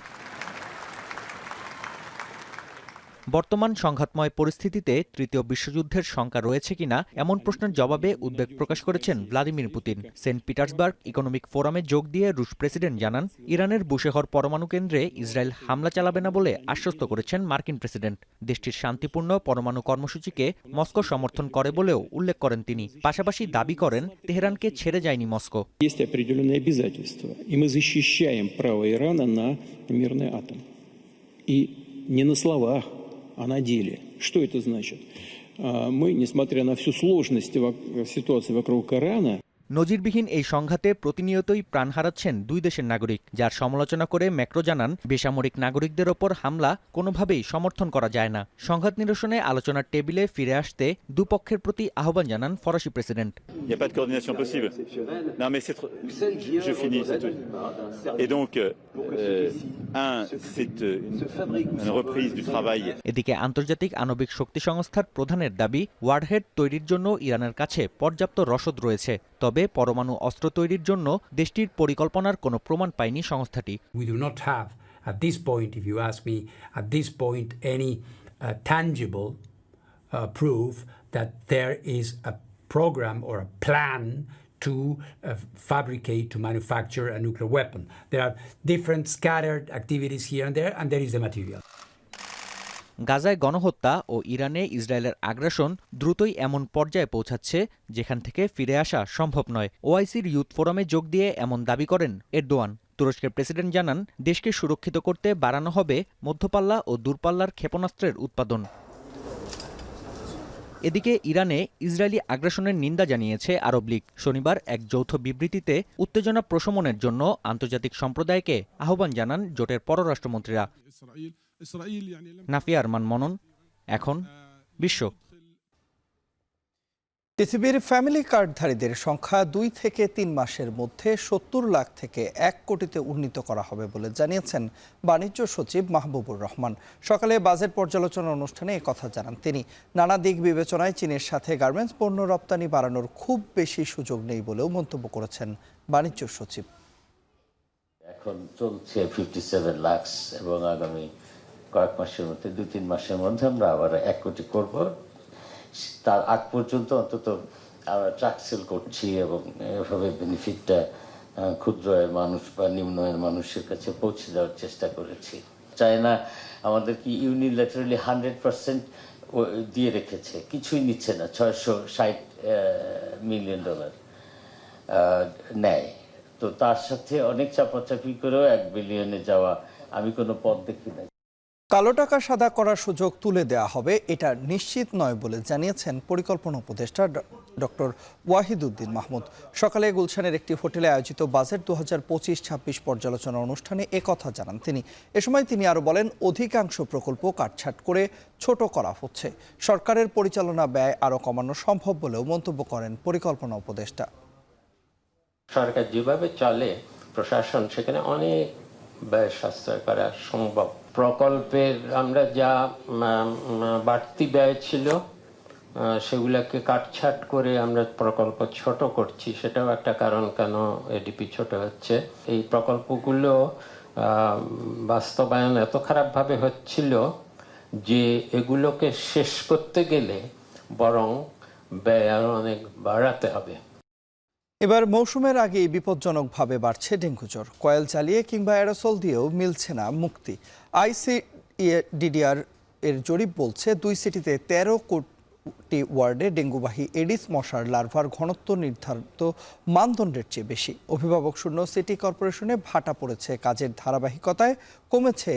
বর্তমান সংঘাতময় পরিস্থিতিতে তৃতীয় বিশ্বযুদ্ধের শঙ্কা রয়েছে কিনা এমন প্রশ্নের জবাবে উদ্বেগ প্রকাশ করেছেন Vladimir Putin. Saint Petersburg economic ফোরামে যোগ দিয়ে রুশ প্রেসিডেন্ট জানান, ইরানের বুশেহর পরমাণু কেন্দ্রে ইসরায়েল হামলা চালাবে না বলে আশ্বস্ত করেছেন মার্কিন প্রেসিডেন্ট। দেশটির শান্তিপূর্ণ পরমাণু কর্মসূচিকে মস্কো সমর্থন করে বলেও উল্লেখ করেন তিনি। পাশাপাশি দাবি করেন, তেহরানকে ছেড়ে যায়নি মস্কো। а на деле. Что это значит? Мы, несмотря на всю сложность ситуации вокруг Ирана, নজিরবিহীন এই সংঘাতে প্রতিনিয়তই প্রাণ হারাচ্ছেন দুই দেশের নাগরিক, যার সমালোচনা করে ম্যাক্রো জানান, বেসামরিক নাগরিকদের ওপর হামলা কোনোভাবেই সমর্থন করা যায় না। সংঘাত নিরসনে আলোচনার টেবিলে ফিরে আসতে দুপক্ষের প্রতি আহ্বান জানান ফরাসি প্রেসিডেন্ট। এদিকে আন্তর্জাতিক আণবিক শক্তি সংস্থার প্রধানের দাবি, ওয়ারহেড তৈরির জন্য ইরানের কাছে পর্যাপ্ত রসদ রয়েছে। তবে পরমাণু অস্ত্র তৈরির জন্য দেশটির পরিকল্পনার কোনো প্রমাণ পায়নি সংস্থাটি। We do not have at this point, if you ask me, at this point any tangible proof that there is a program or a plan to fabricate, to manufacture a nuclear weapon. There are different scattered activities here and there, and there is the material. গাজায় গণহত্যা ও ইরানে ইসরায়েলের আগ্রাসন দ্রুতই এমন পর্যায়ে পৌঁছাচ্ছে যেখান থেকে ফিরে আসা সম্ভব নয়। ওআইসির ইউথ ফোরামে যোগ দিয়ে এমন দাবি করেন এরদোয়ান। তুরস্কের প্রেসিডেন্ট জানান, দেশকে সুরক্ষিত করতে বাড়ানো হবে মধ্যপাল্লা ও দূরপাল্লার ক্ষেপণাস্ত্রের উৎপাদন। এদিকে ইরানে ইসরায়েলি আগ্রাসনের নিন্দা জানিয়েছে আরব লীগ। শনিবার এক যৌথ বিবৃতিতে উত্তেজনা প্রশমনের জন্য আন্তর্জাতিক সম্প্রদায়কে আহ্বান জানান জোটের পররাষ্ট্রমন্ত্রীরা। নাফিয়া আরমান মনন, এখন বিশ্ব। টিসিবির ফ্যামিলি কার্ডধারীদের সংখ্যা 2 থেকে 3 মাসের মধ্যে 70 লাখ থেকে 1 কোটিতে উন্নীত করা হবে বলে জানিয়েছেন বাণিজ্য সচিব মাহবুবুর রহমান। সকালে বাজেট পর্যালোচনা অনুষ্ঠানে একথা জানান তিনি। নানা দিক বিবেচনায় চীনের সাথে গার্মেন্টস পণ্য রপ্তানি বাড়ানোর খুব বেশি সুযোগ নেই বলেও মন্তব্য করেছেন বাণিজ্য সচিব। এখন চলছে 57 লাখ এবং আগামী কয়েক মাসের মধ্যে 2-3 মাসের মধ্যে আমরা আবার 1 কোটি করব। তার আগ পর্যন্ত অন্তত আমরা ট্রাক সেল করছি এবং এভাবে বেনিফিটটা ক্ষুদ্র আয়ের মানুষ বা নিম্ন আয়ের মানুষের কাছে পৌঁছে দেওয়ার চেষ্টা করেছি। চায়না আমাদেরকে ইউনিল্যাটারালি 100% দিয়ে রেখেছে, কিছুই নিচ্ছে না। $660 মিলিয়ন নেয়। তো তার সাথে অনেক চাপাচাপি করেও 1 বিলিয়নে যাওয়া আমি কোনো পথ দেখি না। কালো টাকা সাদা করার সুযোগ তুলে দেওয়া হবে এটা নিশ্চিত নয় বলে জানিয়েছেন পরিকল্পনা উপদেষ্টা ডক্টর ওয়াহিদুদ্দিন মাহমুদ। সকালে গুলশানের একটি হোটেলে আয়োজিত বাজেট 2025-26 পর্যালোচনা অনুষ্ঠানে একথা জানান তিনি। এ সময় তিনি আরও বলেন, অধিকাংশ প্রকল্প কাটছাঁট করে ছোট করা হচ্ছে। সরকারের পরিচালনা ব্যয় আরও কমানো সম্ভব বলেও মন্তব্য করেন পরিকল্পনা উপদেষ্টা। সরকার যেভাবে চলে প্রশাসন, সেখানে অনেক ব্যয় সাশ্রয় করা সম্ভব। প্রকল্পের আমরা যা বাড়তি ব্যয় ছিল সেগুলোকে কাটছাঁট করে আমরা প্রকল্প ছোট করছি, সেটাও একটা কারণ কেন এডিপি ছোট হচ্ছে। এই প্রকল্পগুলো বাস্তবায়ন এত খারাপভাবে হচ্ছিল যে এগুলোকে শেষ করতে গেলে বরং ব্যয় আরো অনেক বাড়াতে হবে। এবার মৌসুমের আগেই বিপজ্জনকভাবে বাড়ছে ডেঙ্গু জ্বর। কয়েল চালিয়ে কিংবা অ্যারোসল দিয়েও মিলছে না মুক্তি। আইসিডিডিআর এর জরিপ বলছে 2 সিটিতে 13 কোটি ওয়ার্ডে ডেঙ্গুবাহী এডিস মশার লার্ভার ঘনত্ব নির্ধারিত মানদণ্ডের চেয়ে বেশি। অভিভাবক শূন্য সিটি কর্পোরেশনে ভাটা পড়েছে কাজের ধারাবাহিকতায়, কমেছে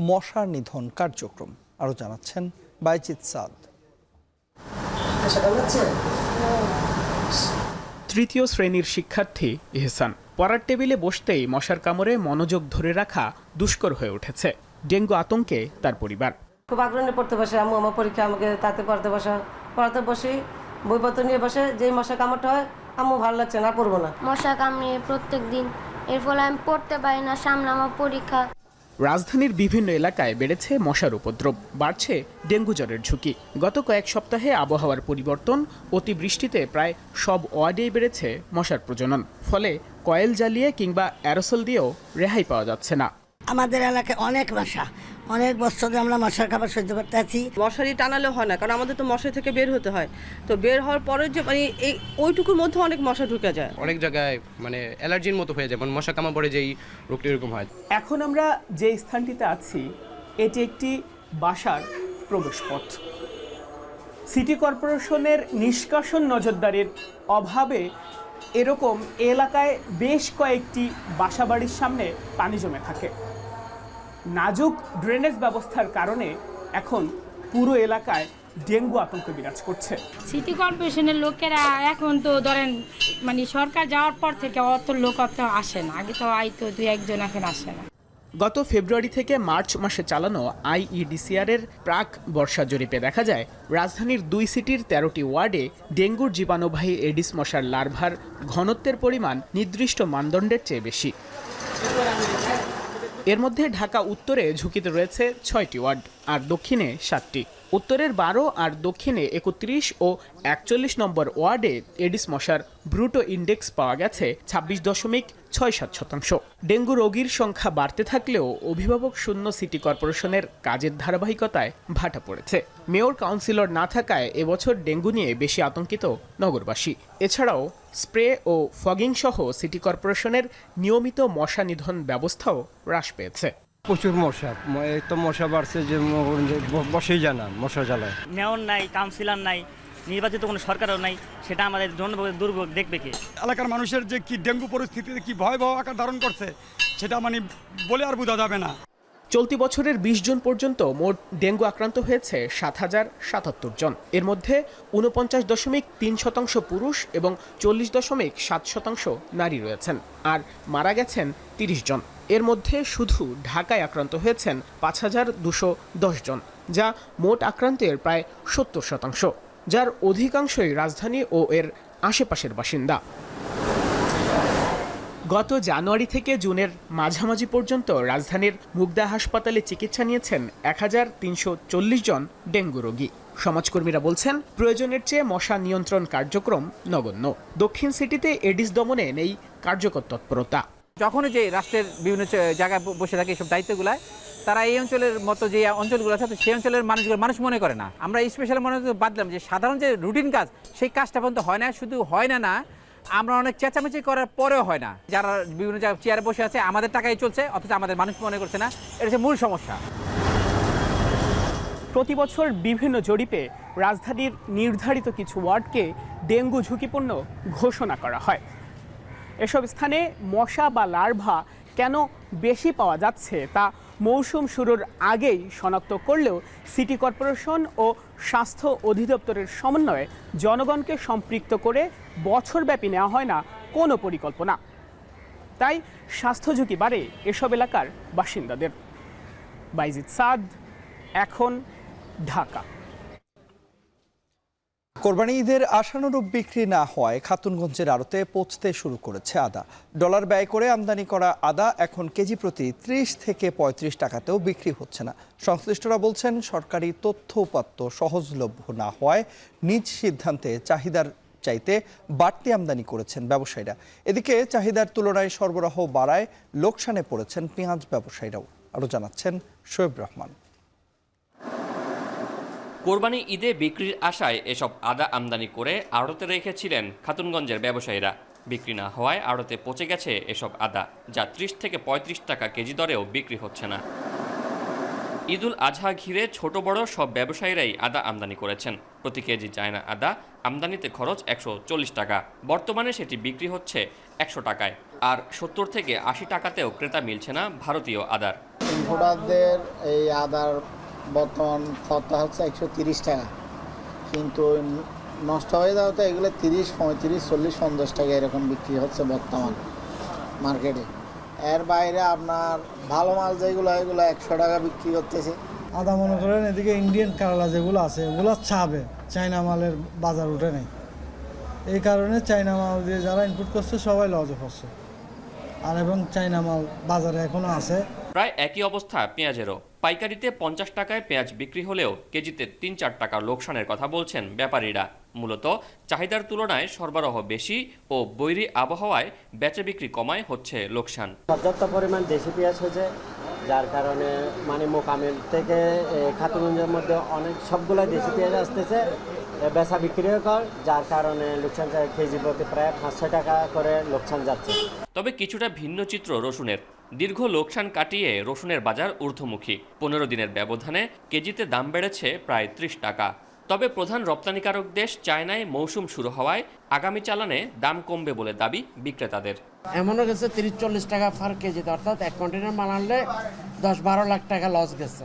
মশা নিধন কার্যক্রম। আরও জানাচ্ছেন বাইজিৎ সাদ। তৃতীয় শ্রেণীর শিক্ষার্থী ইহসান পড়ার টেবিলে বসতেই মশার কামড়ে মনোযোগ ধরে রাখা দুষ্কর হয়ে উঠেছে। ডেঙ্গু আতঙ্কে তার পরিবার। খুব আগ্রহে পড়তে বসে, আম্মু আমার পরীক্ষা, আমাকে তাতে পড়াতে বসে বইপত্র নিয়ে বসে, যেই মশা কামড়টা হয় আম্মু ভালো লাগছে না, পড়বো না। মশা কামড়ে প্রত্যেক দিন, এর ফলে আমি পড়তে পারি না, সামনে আমার পরীক্ষা। রাজধানীর বিভিন্ন এলাকায় বেড়েছে মশার উপদ্রব, বাড়ছে ডেঙ্গু জ্বরের ঝুঁকি। গত কয়েক সপ্তাহে আবহাওয়ার পরিবর্তন, অতিবৃষ্টিতে প্রায় সব ওয়ার্ডেই বেড়েছে মশার প্রজনন। ফলে কয়েল জ্বালিয়ে কিংবা অ্যারোসল দিয়েও রেহাই পাওয়া যাচ্ছে না। আমাদের এলাকায় অনেক মশা, অনেক বছর ধরে আমরা মশার খাবার সহ্য করতে আছি। মশারি টানালে হয় না, কারণ আমাদের তো মশারি থেকে বের হতে হয়। তো বের হওয়ার পরে যে এই ওইটুকুর মধ্যে অনেক মশা ঢুকে যায়, অনেক জায়গায় অ্যালার্জির মতো হয়ে যায়, মশা কামড় পড়ে যেই রোগটা এরকম হয়। এখন আমরা যে স্থানটিতে আছি এটি একটি বাসার প্রবেশপথ। সিটি কর্পোরেশনের নিষ্কাশন নজরদারির অভাবে এরকম এলাকায় বেশ কয়েকটি বাসাবাড়ির সামনে পানি জমে থাকে। নাজুক ড্রেনেজ ব্যবস্থার কারণে এখন পুরো এলাকায় ডেঙ্গু আতঙ্ক বিরাজ করছে। সিটি কর্পোরেশনের লোকেরা এখন তো ধরেন সরকার যাওয়ার পর থেকে অত লোক অত আসে না, আগে তো আইতো 2-1 জন, এখন আসে না। গত ফেব্রুয়ারি থেকে মার্চ মাসে চালানো আইইডিসিআর এর প্রাক বর্ষা জরিপে দেখা যায় রাজধানীর 2 সিটির 13টি ওয়ার্ডে ডেঙ্গুর জীবাণুবাহী এডিস মশার লার্ভার ঘনত্বের পরিমাণ নির্দিষ্ট মানদণ্ডের চেয়ে বেশি। এর মধ্যে ঢাকা উত্তরে ঝুঁকিতে রয়েছে 6টি ওয়ার্ড আর দক্ষিণে 7টি। উত্তরের 12 আর দক্ষিণে 31 ও 41 নম্বর ওয়ার্ডে এডিস মশার ব্রুটো ইন্ডেক্স পাওয়া গেছে 26.67%। ডেঙ্গু রোগীর সংখ্যা বাড়তে থাকলেও অভিভাবক শূন্য সিটি কর্পোরেশনের কাজের ধারাবাহিকতায় ভাটা পড়েছে। মেয়র কাউন্সিলর না থাকায় এবছর ডেঙ্গু নিয়ে বেশি আতঙ্কিত নগরবাসী। এছাড়াও স্প্রে ও ফগিং সহ সিটি কর্পোরেশনের নিয়মিত মশা নিধন ব্যবস্থাও হ্রাস পেয়েছে। প্রচুর মশা, তো মশা বাড়ছে যে বসেই জানা মশা জ্বালায়। মেয়র নাই, কাউন্সিলর নাই, নির্বাচিত কোনো সরকারও নাই, সেটা আমাদের দুর্ভোগ দেখবে কি? এলাকার মানুষের যে কি ডেঙ্গু পরিস্থিতিতে কি ভয়াবহ আকার ধারণ করছে সেটা বলে আর বোঝা যাবে না। চলতি বছরের 20 জুন পর্যন্ত মোট ডেঙ্গু আক্রান্ত হয়েছে 7,077 জন। এর মধ্যে 49.3% পুরুষ এবং 40.7% নারী রয়েছেন, আর মারা গেছেন 30 জন। এর মধ্যে শুধু ঢাকায় আক্রান্ত হয়েছেন 5,210 জন, যা মোট আক্রান্তের প্রায় 70%, যার অধিকাংশই রাজধানী ও এর আশেপাশের বাসিন্দা। গত জানুয়ারি থেকে জুনের মাঝামাঝি পর্যন্ত রাজধানীর মুগদা হাসপাতালে চিকিৎসা নিয়েছেন 1,340 জন ডেঙ্গু রোগী। সমাজকর্মীরা বলছেন প্রয়োজনের চেয়ে মশা নিয়ন্ত্রণ কার্যক্রম নগণ্য। দক্ষিণ সিটিতে এডিস দমনে নেই কার্যকর তৎপরতা। যখনই যে রাষ্ট্রের বিভিন্ন জায়গায় বসে থাকে এইসব দায়িত্বগুলায়, তারা এই অঞ্চলের মতো যে অঞ্চলগুলো আছে সেই অঞ্চলের মানুষ মনে করে না। আমরা স্পেশাল মনে বাদলাম যে সাধারণ যে রুটিন কাজ সেই কাজটা পর্যন্ত হয় না। শুধু হয় না, আমরা অনেক চেঁচামেচি করার পরেও হয় না। যারা বিভিন্ন জায়গায় চেয়ারে বসে আছে, আমাদের টাকাই চলছে, অথচ আমাদের মানুষ মনে করছে না। এটা হচ্ছে মূল সমস্যা। প্রতি বছর বিভিন্ন জরিপে রাজধানীর নির্ধারিত কিছু ওয়ার্ডকে ডেঙ্গু ঝুঁকিপূর্ণ ঘোষণা করা হয়। এসব স্থানে মশা বা লার্ভা কেন বেশি পাওয়া যাচ্ছে তা মৌসুম শুরুর আগেই শনাক্ত করলেও সিটি কর্পোরেশন ও স্বাস্থ্য অধিদপ্তরের সমন্বয়ে জনগণকে সম্পৃক্ত করে বছরব্যাপী নেওয়া হয় না কোনো পরিকল্পনা। তাই স্বাস্থ্য ঝুঁকি বাড়ে এসব এলাকার বাসিন্দাদের। বাইজিদ সাদ, এখন, ঢাকা। কোরবানি ঈদের আশানুরূপ বিক্রি না হওয়ায় খাতুনগঞ্জের আড়তে পচতে শুরু করেছে আদা। ডলার ব্যয় করে আমদানি করা আদা এখন কেজি প্রতি 30 থেকে 35 টাকাতেও বিক্রি হচ্ছে না। সংশ্লিষ্টরা বলছেন, সরকারি তথ্য উপাত্ত সহজলভ্য না হওয়ায় নিজ সিদ্ধান্তে চাহিদার চাইতে বাড়তি আমদানি করেছেন ব্যবসায়ীরা। এদিকে চাহিদার তুলনায় সরবরাহ বাড়ায় লোকসানে পড়েছেন পেঁয়াজ ব্যবসায়ীরাও। আরও জানাচ্ছেন শোয়েব রহমান। কোরবানি ঈদে বিক্রির আশায় এসব আদা আমদানি করে আড়তে রেখেছিলেন খাতুনগঞ্জের ব্যবসায়ীরা। বিক্রি না হওয়ায় আড়তে পচে গেছে এসব আদা, যা 30 থেকে 35 টাকা কেজি দরেও বিক্রি হচ্ছে না। ঈদুল আজহা ঘিরে ছোট বড় সব ব্যবসায়ীরাই আদা আমদানি করেছেন। প্রতি কেজি চায়না আদা আমদানিতে খরচ 140 টাকা, বর্তমানে সেটি বিক্রি হচ্ছে 100 টাকায়। আর 70 থেকে 80 টাকাতেও ক্রেতা মিলছে না ভারতীয় আদার। ইম্পোর্টারদের এই আদার বর্তমান খরচা হচ্ছে 130 টাকা, কিন্তু নষ্ট হয়ে যাওয়া তো এগুলো 30, 35, 40, 50 টাকা এরকম বিক্রি হচ্ছে বর্তমান মার্কেটে। এর বাইরে আপনার ভালো মাল যেগুলো এগুলো 100 টাকা বিক্রি করতেছে। আদা মনে করেন এদিকে ইন্ডিয়ান কারলা যেগুলো আছে ওগুলো চাবে, চায়না মালের বাজার উঠে নেই। এই কারণে চায়না মাল দিয়ে যারা ইনপুট করছে সবাই লজে পড়ছে, আর এবং চায়না মাল বাজারে এখনো আছে। প্রায় একই অবস্থা পেঁয়াজেরও। পাইকারিতে 50 টাকায় পেঁয়াজ বিক্রি হলেও কেজিতে 3-4 টাকা লোকসানের কথা বলছেন ব্যাপারীরা। মূলত চাহিদার তুলনায় সরবরাহ বেশি ও বৈরী আবহাওয়ায় বেচা বিক্রি কমায় হচ্ছে লোকসান। পর্যাপ্ত পরিমাণ দেশি পেঁয়াজ হয়েছে, যার কারণে মানে মোকামিল থেকে খাতুনগঞ্জের মধ্যে অনেক সবগুলাই দেশি পেঁয়াজ আসতেছে, বেচা বিক্রিও কর, যার কারণে লোকসান কেজি প্রতি প্রায় 500 টাকা করে লোকসান যাচ্ছে। তবে কিছুটা ভিন্ন চিত্র রসুনের। দীর্ঘ লোকসান কাটিয়ে রসুনের বাজার ঊর্ধ্বমুখী। 15 দিনের ব্যবধানে কেজিতে দাম বেড়েছে প্রায় 30 টাকা। তবে প্রধান রপ্তানিকারক দেশ চায়নায় মৌসুম শুরু হওয়ায় আগামী চালানে দাম কমবে বলে দাবি বিক্রেতাদের। এমনও গেছে 30-40 টাকা পার কেজিতে, অর্থাৎ 1 কন্টেনার মাল আনলে 10-12 লাখ টাকা লস গেছে।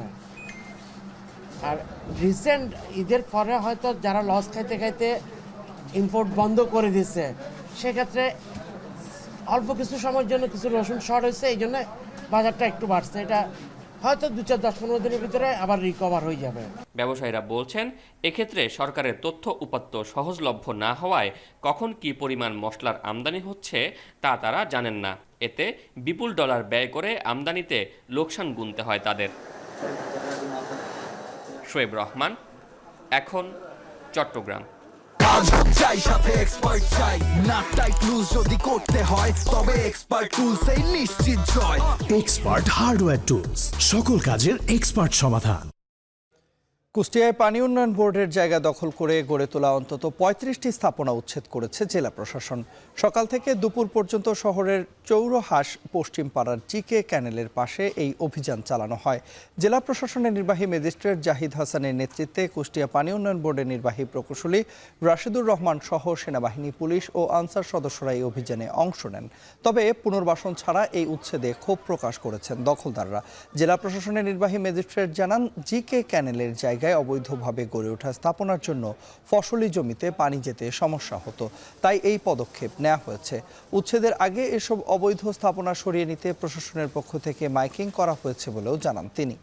আর রিসেন্ট ঈদের পরে হয়তো যারা লস খাইতে খাইতে ইম্পোর্ট বন্ধ করে দিচ্ছে, সেক্ষেত্রে অল্প কিছু সময়ের জন্য কিছু রসুন শর্ট হয়েছে, এই জন্য বাজারটা একটু বাড়ছে। এটা হয়তো 2-4-10-15 দিনের ভিতরে আবার রিকভার হয়ে যাবে। ব্যবসায়ীরা বলছেন, এক্ষেত্রে সরকারের তথ্য উপাত্ত সহজলভ্য না হওয়ায় কখন কি পরিমাণ মশলার আমদানি হচ্ছে তা তারা জানেন না। এতে বিপুল ডলার ব্যয় করে আমদানিতে লোকসান গুনতে হয় তাদের। শোয়েব রহমান, এখন, চট্টগ্রাম। চাই সাথে এক্সপার্ট চাই, না টাইট লুজ যদি করতে হয় তবে এক্সপার্ট টুলসেই নিশ্চিত জয়। এক্সপার্ট হার্ডওয়্যার টুলস, সকল কাজের এক্সপার্ট সমাধান। কুষ্টিয়ায় পানি উন্নয়ন বোর্ডের জায়গা দখল করে গড়ে তোলা অন্তত 35টি স্থাপনা উচ্ছেদ করেছে জেলা প্রশাসন। সকাল থেকে দুপুর পর্যন্ত শহরের চৌরহাস পশ্চিম পাড়ার জিকে ক্যানেলের পাশে এই অভিযান চালানো হয়। জেলা প্রশাসনের নির্বাহী ম্যাজিস্ট্রেট জাহিদ হাসানের নেতৃত্বে কুষ্টিয়া পানি উন্নয়ন বোর্ডের নির্বাহী প্রকৌশলী রাশেদুর রহমান সহ সেনাবাহিনী, পুলিশ ও আনসার সদস্যরা এই অভিযানে অংশ নেন। তবে পুনর্বাসন ছাড়া এই উচ্ছেদে ক্ষোভ প্রকাশ করেছেন দখলদাররা। জেলা প্রশাসনের নির্বাহী ম্যাজিস্ট্রেট জানান, জিকে ক্যানেলের জায়গায় অবৈধভাবে গড়ে ওঠা স্থাপনার জন্য ফসলি জমিতে পানি যেতে সমস্যা হতো, তাই এই পদক্ষেপ নেওয়া হয়েছে। উচ্ছেদের আগে এসব অবৈধ স্থাপনা সরিয়ে নিতে প্রশাসনের পক্ষ থেকে মাইকিং করা হয়েছে বলেও জানান তিনি।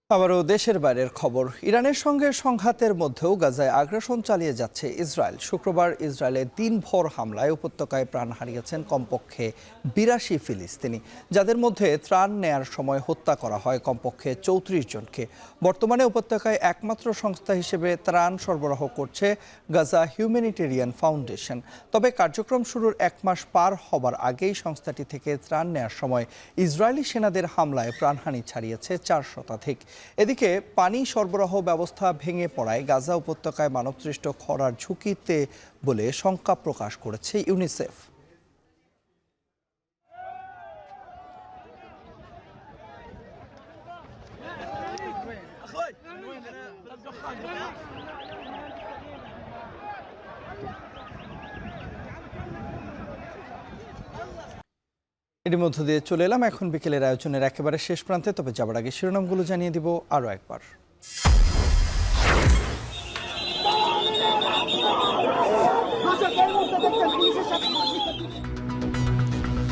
আবারও দেশের বাইরের খবর। ইরানের সঙ্গে সংঘাতের মধ্যেও গাজায় আগ্রাসন চালিয়ে যাচ্ছে ইসরায়েল। শুক্রবার ইসরায়েলের দিনভর হামলায় উপত্যকায় প্রাণ হারিয়েছেন কমপক্ষে 82 ফিলিস্তিনি, যাদের মধ্যে ত্রাণ নেয়ার সময় হত্যা করা হয় কমপক্ষে 34 জনকে। বর্তমানে উপত্যকায় একমাত্র সংস্থা হিসেবে ত্রাণ সরবরাহ করছে গাজা হিউম্যানিটেরিয়ান ফাউন্ডেশন। তবে কার্যক্রম শুরুর 1 মাস পার হবার আগেই সংস্থাটি থেকে ত্রাণ নেয়ার সময় ইসরায়েলি সেনাদের হামলায় প্রাণহানি ছাড়িয়েছে 4 শতাধিক। এদিকে পানি সরবরাহ ব্যবস্থা ভেঙে পড়ায় গাজা উপত্যকায় মানবসৃষ্ট খরার ঝুঁকিতে বলে শঙ্কা প্রকাশ করেছে ইউনিসেফ। এর মধ্য দিয়ে চলে এলাম এখন বিকেলের আয়োজনের একেবারে শেষ প্রান্তে। তবে যাবার আগে শিরোনামগুলো জানিয়ে দিব আরও একবার।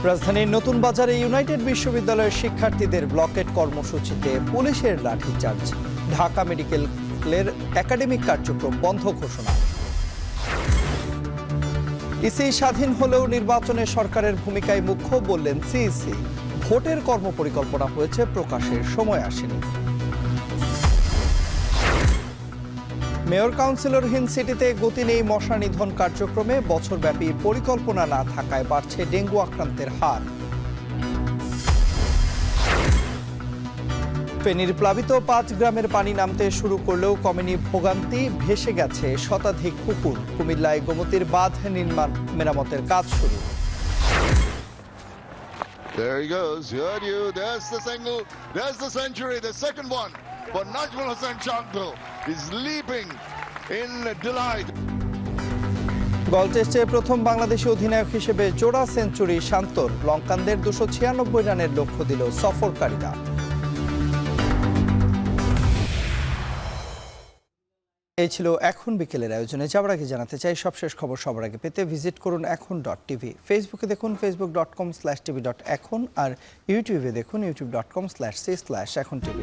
রাজধানীর নতুন বাজারে ইউনাইটেড বিশ্ববিদ্যালয়ের শিক্ষার্থীদের ব্লকেট কর্মসূচিতে পুলিশের লাঠিচার্জ। ঢাকা মেডিকেলের একাডেমিক কার্যক্রম বন্ধ ঘোষণা। ইসি স্বাধীন হলেও নির্বাচনে সরকারের ভূমিকায় মুখ্য বললেন সিইসি। ভোটের কর্মপরিকল্পনা হয়েছে, প্রকাশের সময় আসেনি। মেয়র কাউন্সিলরহীন সিটিতে গতি নেই মশা নিধন কার্যক্রমে। বছরব্যাপী পরিকল্পনা না থাকায় বাড়ছে ডেঙ্গু আক্রান্তের হার। ফেনীর প্লাবিত 5 গ্রামের পানি নামতে শুরু করলেও কমেনি ভোগান্তি। ভেসে গেছে শতাধিক পুকুর। কুমিল্লায় গোমতীর বাঁধ নির্মাণ মেরামতের কাজ শুরু। There he goes. Heard you. There's the single. There's the century. The second one for Najmul Hossain Chandra. He's leaping in delight. গল টেস্টে প্রথম বাংলাদেশি অধিনায়ক হিসেবে জোড়া সেঞ্চুরি শান্তর। লঙ্কানদের 296 রানের লক্ষ্য দিল সফরকারীরা। এই ছিল এখন বিকেলের আয়োজনে। যাওয়ার আগে জানাতে চাই সবশেষ খবর সবার আগে পেতে ভিজিট করুন এখন.tv। ফেসবুকে দেখুন facebook.com/tv.এখন আর ইউটিউবে দেখুন youtube.com/c/echontv।